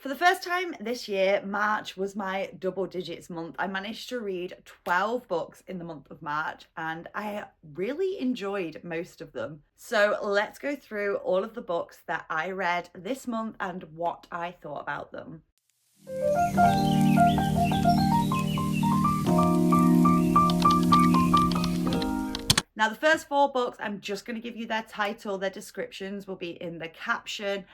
For the first time this year, March was my double digits month. I managed to read 12 books in the month of March and I really enjoyed most of them. So let's go through all of the books that I read this month and what I thought about them. Now, the first 4 books, I'm just going to give you their title. Their descriptions will be in the caption.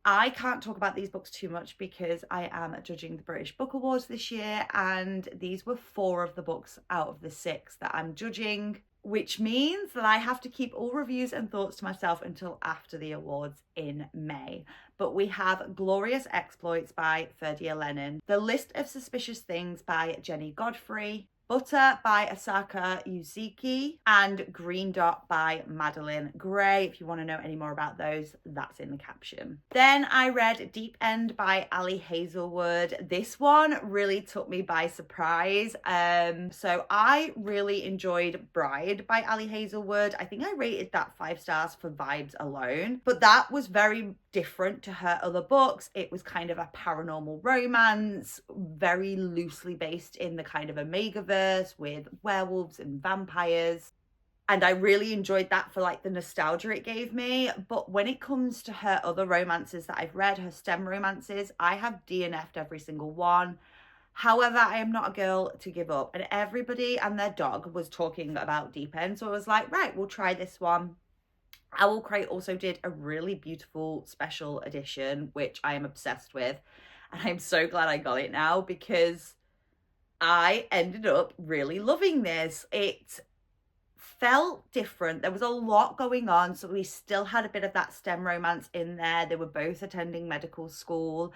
I can't talk about these books too much because I am judging the British Book Awards this year, and these were 4 of the books out of the 6 that I'm judging, which means that I have to keep all reviews and thoughts to myself until after the awards in May. But we have Glorious Exploits by FERDIA LENNON, The List of Suspicious Things by Jenny Godfrey, Butter by Asaka Yuzuki, and Green Dot by Madeline Gray. If you want to know any more about those, that's in the caption. Then I read Deep End by Ali Hazelwood. This one really took me by surprise. So I really enjoyed Bride by Ali Hazelwood. I think I rated that 5 stars for vibes alone, but that was very different to her other books. It was kind of a paranormal romance, very loosely based in the kind of Omegaverse with werewolves and vampires. And I really enjoyed that for like the nostalgia it gave me. But when it comes to her other romances that I've read, her STEM romances, I have DNF'd every single one. However, I am not a girl to give up. And everybody and their dog was talking about Deep End. So I was like, right, we'll try this one. Owl Crate also did a really beautiful special edition, which I am obsessed with. And I'm so glad I got it now because I ended up really loving this. It felt different. There was a lot going on. So we still had a bit of that STEM romance in there. They were both attending medical school.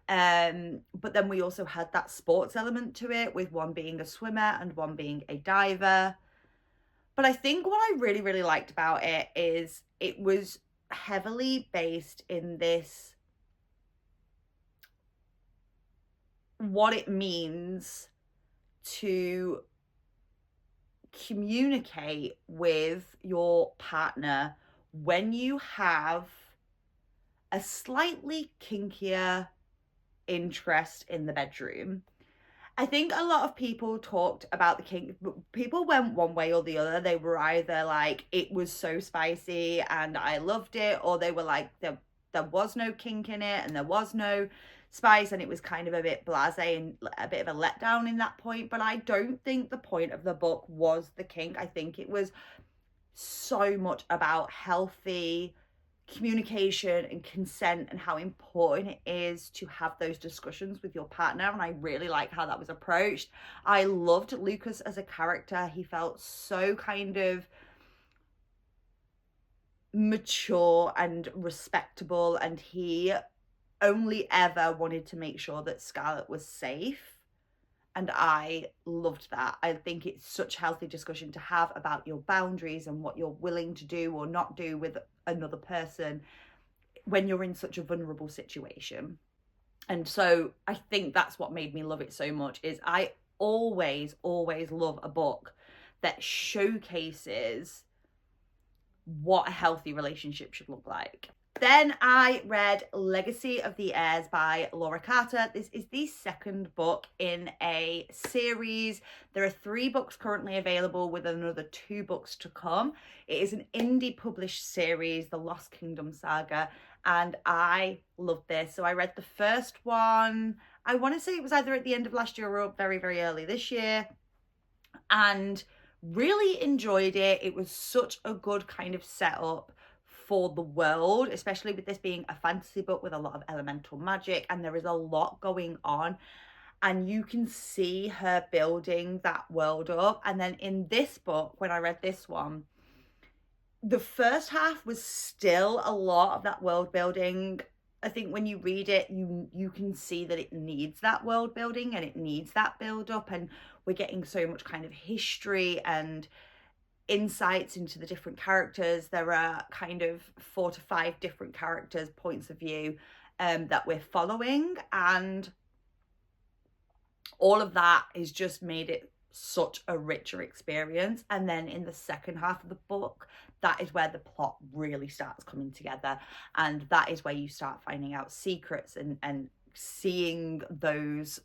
But then we also had that sports element to it, with one being a swimmer and one being a diver. But I think what I really, really liked about it is it was heavily based in this, what it means to communicate with your partner when you have a slightly kinkier interest in the bedroom. I think a lot of people talked about the kink. People went one way or the other. They were either like, it was so spicy and I loved it, or they were like, there was no kink in it and there was no spice and it was kind of a bit blasé and a bit of a letdown in that point. But I don't think the point of the book was the kink. I think it was so much about healthy communication and consent and how important it is to have those discussions with your partner. And I really like how that was approached. I loved Lucas as a character. He felt so kind of mature and respectable, and he only ever wanted to make sure that Scarlett was safe. And I loved that. I think it's such a healthy discussion to have about your boundaries and what you're willing to do or not do with another person when you're in such a vulnerable situation. And so I think that's what made me love it so much. Is I always love a book that showcases what a healthy relationship should look like. Then I read Legacy of the Heirs by Laura Carter. This is the 2nd book in a series. There are 3 books currently available with another 2 books to come. It is an indie published series, the Lost Kingdom saga, and I loved this. So I read the first one, I want to say it was either at the end of last year or very, very early this year, and really enjoyed it. It was such a good kind of setup for the world, especially with this being a fantasy book with a lot of elemental magic, and there is a lot going on, and you can see her building that world up. And then in this book, when I read this one, the first half was still a lot of that world building. I think when you read it, you can see that it needs that world building and it needs that build up, and we're getting so much kind of history and insights into the different characters. There are kind of 4 to 5 different characters' points of view that we're following, and all of that has just made it such a richer experience. And then in the second half of the book, that is where the plot really starts coming together, and that is where you start finding out secrets and seeing those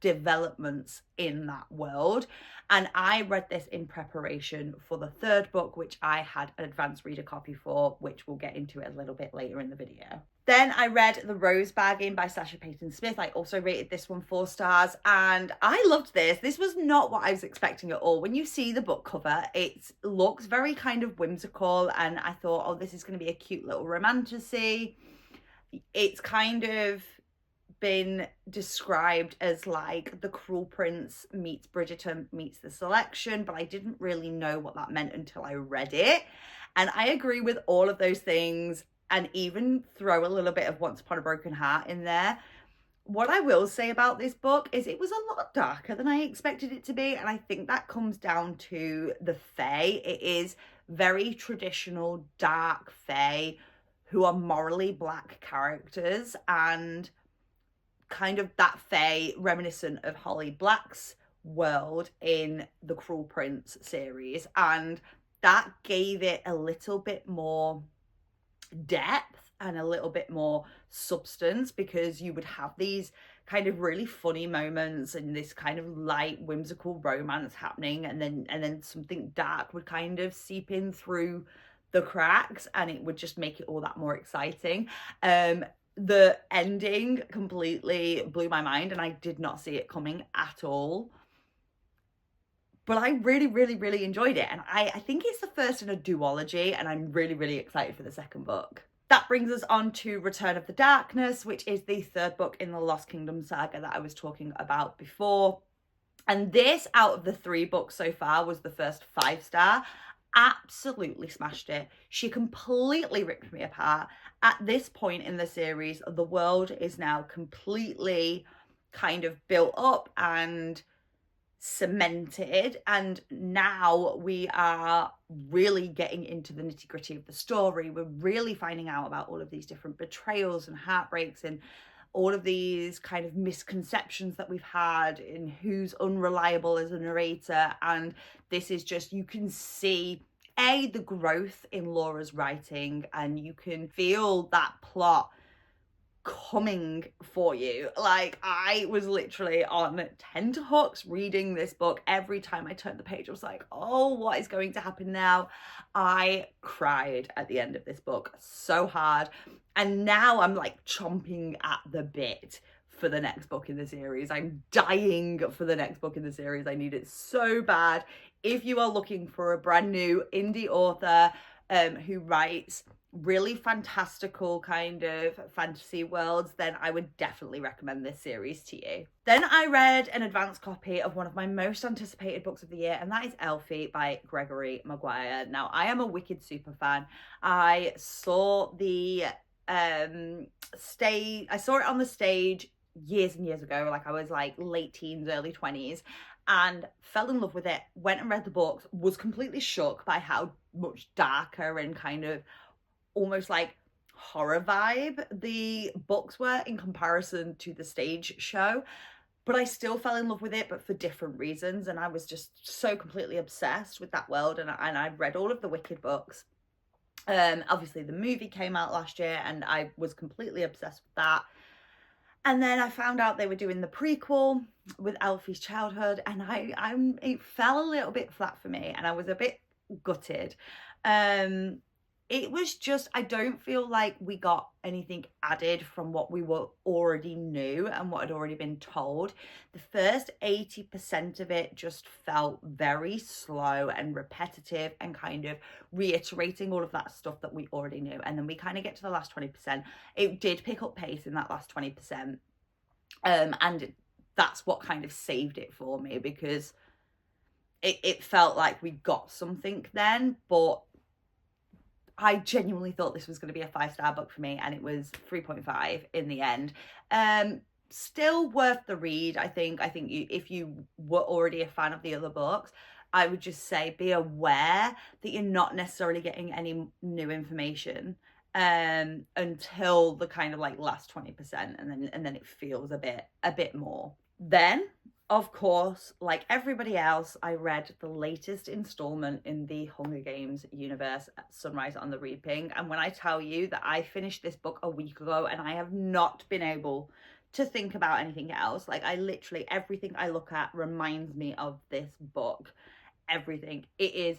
developments in that world. And I read this in preparation for the third book, which I had an advanced reader copy for, which we'll get into a little bit later in the video. Then I read The Rose Bagging by Sasha Payton Smith. I also rated this one 4 stars, and I loved this. This was not what I was expecting at all. When you see the book cover, it looks very kind of whimsical, and I thought, oh, this is going to be a cute little romantasy. It's kind of been described as like The Cruel Prince meets Bridgerton meets The Selection, but I didn't really know what that meant until I read it. And I agree with all of those things, and even throw a little bit of Once Upon a Broken Heart in there. What I will say about this book is it was a lot darker than I expected it to be, and I think that comes down to the Fae. It is very traditional dark Fae who are morally black characters, and kind of that Fae reminiscent of Holly Black's world in the Cruel Prince series, and that gave it a little bit more depth and a little bit more substance, because you would have these kind of really funny moments and this kind of light whimsical romance happening, and then something dark would kind of seep in through the cracks, and it would just make it all that more exciting. The ending completely blew my mind, and I did not see it coming at all. But I really, really, really enjoyed it. And I think it's the first in a duology, and I'm really, really excited for the second book. That brings us on to Return of the Darkness, which is the third book in the Lost Kingdom saga that I was talking about before. And this, out of the 3 books so far, was the first 5-star. Absolutely smashed it. She completely ripped me apart. At this point in the series, the world is now completely kind of built up and cemented, and now we are really getting into the nitty-gritty of the story. We're really finding out about all of these different betrayals and heartbreaks and all of these kind of misconceptions that we've had in who's unreliable as a narrator. And this is just, you can see the growth in Laura's writing, and you can feel that plot coming for you. Like, I was literally on tenterhooks reading this book. Every time I turned the page, I was like, oh, what is going to happen now? I cried at the end of this book so hard, and now I'm like chomping at the bit for the next book in the series. I'm dying for the next book in the series. I need it so bad. If you are looking for a brand new indie author who writes really fantastical kind of fantasy worlds, then I would definitely recommend this series to you. Then I read an advanced copy of one of my most anticipated books of the year, and that is Elfie by Gregory Maguire. Now, I am a Wicked super fan. I saw the I saw it on the stage years and years ago. Like, I was like late teens, early 20s, and fell in love with it, went and read the books, was completely shook by how much darker and kind of almost like horror vibe the books were in comparison to the stage show. But I still fell in love with it, but for different reasons. And I was just so completely obsessed with that world. And I read all of the Wicked books. Obviously the movie came out last year, and I was completely obsessed with that. And then I found out they were doing the prequel with Elfie's childhood, and it fell a little bit flat for me, and I was a bit gutted. It was just, I don't feel like we got anything added from what we were already knew and what had already been told. The first 80% of it just felt very slow and repetitive and kind of reiterating all of that stuff that we already knew. And then we kind of get to the last 20%. It did pick up pace in that last 20%. And that's what kind of saved it for me, because it felt like we got something then, but I genuinely thought this was going to be a 5-star book for me, and it was 3.5 in the end. Still worth the read, I think. If you were already a fan of the other books, I would just say be aware that you're not necessarily getting any new information until the kind of like last 20%, and then it feels a bit more. Then of course, like everybody else, I read the latest installment in the Hunger Games universe, Sunrise on the Reaping. And when I tell you that I finished this book a week ago and I have not been able to think about anything else, like I literally, everything I look at reminds me of this book. Everything. It is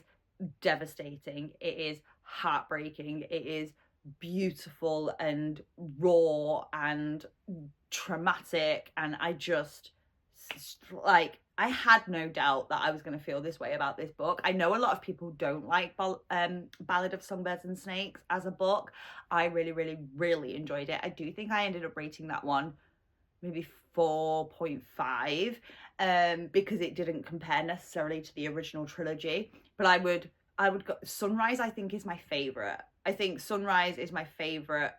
devastating. It is heartbreaking. It is beautiful and raw and traumatic. And I just, like, I had no doubt that I was going to feel this way about this book. I know a lot of people don't like Ballad of Songbirds and Snakes as a book. I really, really, really enjoyed it. I do think I ended up rating that one maybe 4.5 because it didn't compare necessarily to the original trilogy. But I would go, Sunrise I think is my favorite. I think Sunrise is my favorite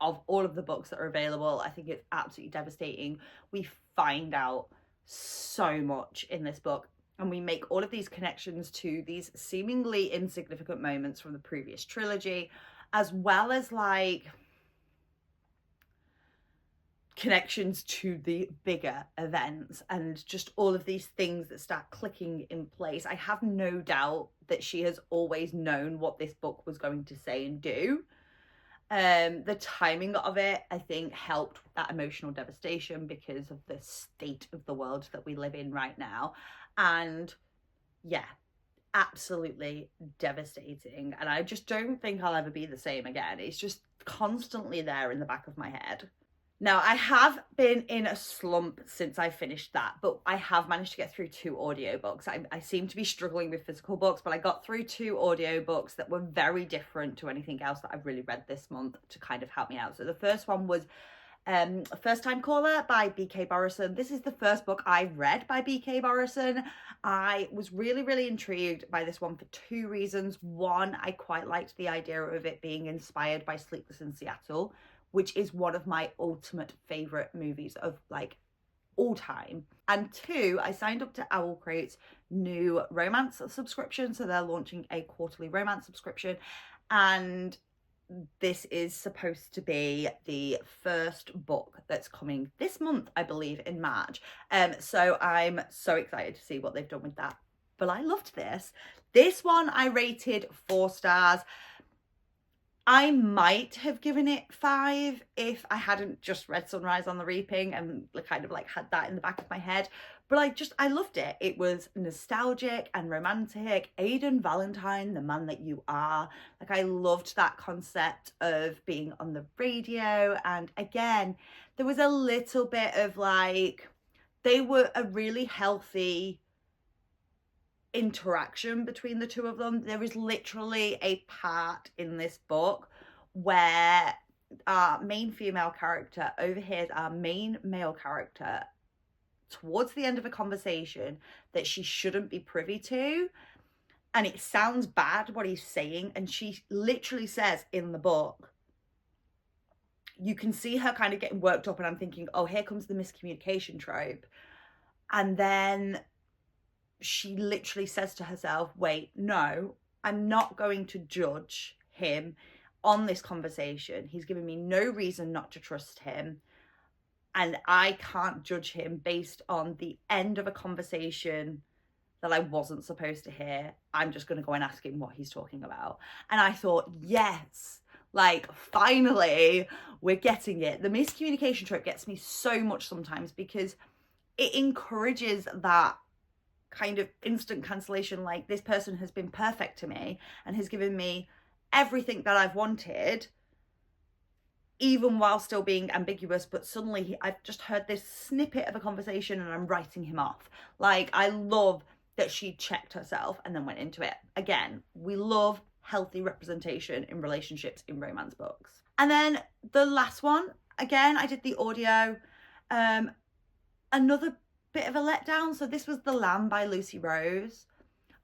of all of the books that are available. I think it's absolutely devastating. We find out so much in this book, and we make all of these connections to these seemingly insignificant moments from the previous trilogy, as well as like connections to the bigger events and just all of these things that start clicking in place. I have no doubt that she has always known what this book was going to say and do. The timing of it, I think, helped with that emotional devastation because of the state of the world that we live in right now. And yeah, absolutely devastating. And I just don't think I'll ever be the same again. It's just constantly there in the back of my head. Now, I have been in a slump since I finished that, but I have managed to get through 2 audiobooks. I seem to be struggling with physical books, but I got through 2 audiobooks that were very different to anything else that I've really read this month to kind of help me out. So the first one was First Time Caller by B.K. Borison. This is the first book I've read by B.K. Borison. I was really, really intrigued by this one for 2 reasons. One, I quite liked the idea of it being inspired by Sleepless in Seattle, which is one of my ultimate favorite movies of like all time. And 2, I signed up to Owl Crate's new romance subscription. So they're launching a quarterly romance subscription. And this is supposed to be the first book that's coming this month, I believe, in March. So I'm so excited to see what they've done with that. But I loved this. This one I rated 4 stars. I might have given it 5 if I hadn't just read Sunrise on the Reaping and kind of like had that in the back of my head. But I loved it. It was nostalgic and romantic. Aidan Valentine, the man that you are. Like, I loved that concept of being on the radio. And again, there was a little bit of like, they were a really healthy interaction between the 2 of them. There is literally a part in this book where our main female character overhears our main male character towards the end of a conversation that she shouldn't be privy to, and it sounds bad what he's saying, and she literally says in the book, you can see her kind of getting worked up, and I'm thinking, oh, here comes the miscommunication trope. And then she literally says to herself, wait, no, I'm not going to judge him on this conversation. He's given me no reason not to trust him. And I can't judge him based on the end of a conversation that I wasn't supposed to hear. I'm just going to go and ask him what he's talking about. And I thought, yes, like finally we're getting it. The miscommunication trope gets me so much sometimes because it encourages that kind of instant cancellation, like this person has been perfect to me and has given me everything that I've wanted, even while still being ambiguous, but suddenly I've just heard this snippet of a conversation and I'm writing him off. Like, I love that she checked herself and then went into it. Again, we love healthy representation in relationships in romance books. And then the last one, again, I did the audio. Another bit of a letdown. So this was The Lamb by Lucy Rose.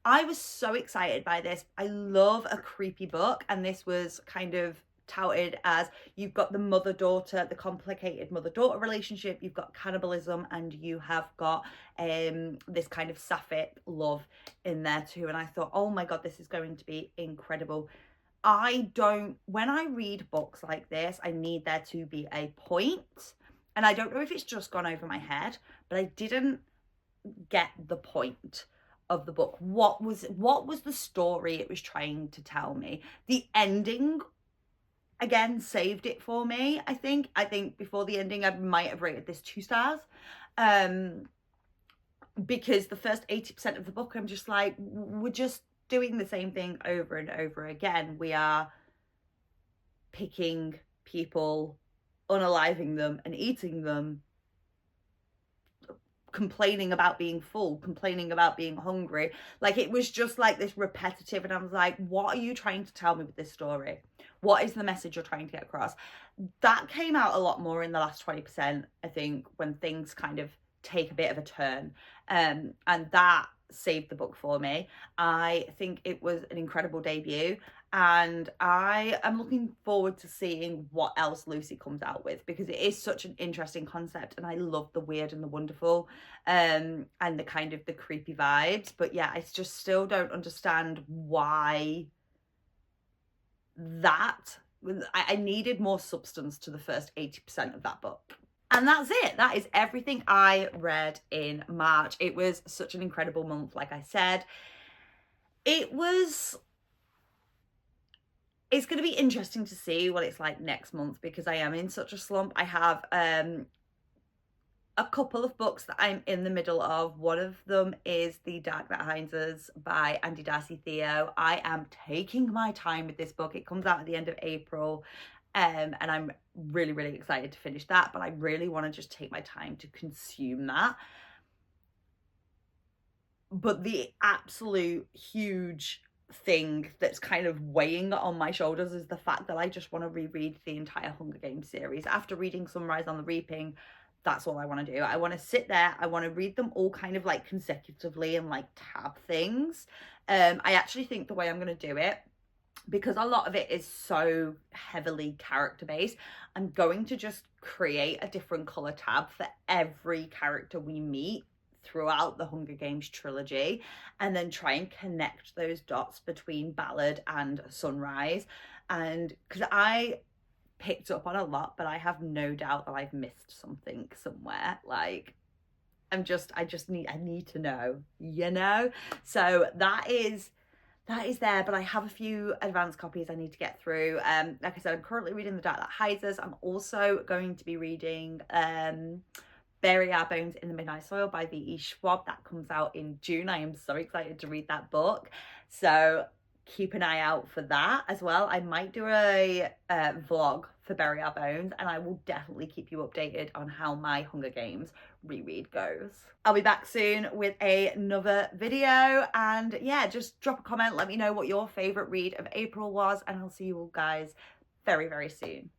I was so excited by this. I love a creepy book, and this was kind of touted as you've got the mother-daughter, the complicated mother-daughter relationship, you've got cannibalism, and you have got this kind of sapphic love in there too. And I thought, oh my god, this is going to be incredible. When I read books like this, I need there to be a point. And I don't know if it's just gone over my head, but I didn't get the point of the book. What was the story it was trying to tell me? The ending, again, saved it for me. I think before the ending I might have rated this 2 stars, because the first 80% of the book I'm just like, we're just doing the same thing over and over again. We are picking people, unaliving them and eating them, complaining about being full, complaining about being hungry. Like, it was just like this repetitive, and I was like, what are you trying to tell me with this story? What is the message you're trying to get across? That came out a lot more in the last 20%, I think, when things kind of take a bit of a turn, and that saved the book for me. I think it was an incredible debut, and I am looking forward to seeing what else Lucy comes out with, because it is such an interesting concept, and I love the weird and the wonderful, and the kind of the creepy vibes. But yeah, I just still don't understand why that. I needed more substance to the first 80% of that book. And that's it. That is everything I read in March. It was such an incredible month, like I said. It's going to be interesting to see what it's like next month, because I am in such a slump. I have a couple of books that I'm in the middle of. One of them is The Dark That Hinds Us by Andy Darcy Theo. I am taking my time with this book. It comes out at the end of April. And I'm really, really excited to finish that, but I really want to just take my time to consume that. But the absolute huge thing that's kind of weighing on my shoulders is the fact that I just want to reread the entire Hunger Games series. After reading Sunrise on the Reaping, that's all I want to do. I want to sit there, I want to read them all kind of like consecutively and like tab things. I actually think the way I'm going to do it, because a lot of it is so heavily character based, I'm going to just create a different color tab for every character we meet throughout the Hunger Games trilogy, and then try and connect those dots between Ballad and Sunrise. And because I picked up on a lot, but I have no doubt that I've missed something somewhere. Like, I need to know, you know? So that is there, but I have a few advanced copies I need to get through. Like I said, I'm currently reading The Dark That Hides Us. I'm also going to be reading Bury Our Bones in the Midnight Soil by V.E. Schwab. That comes out in June. I am so excited to read that book. So keep an eye out for that as well. I might do a vlog for Bury Our Bones, and I will definitely keep you updated on how my Hunger Games reread goes. I'll be back soon with another video, and yeah, just drop a comment, let me know what your favorite read of April was, and I'll see you all guys very, very soon.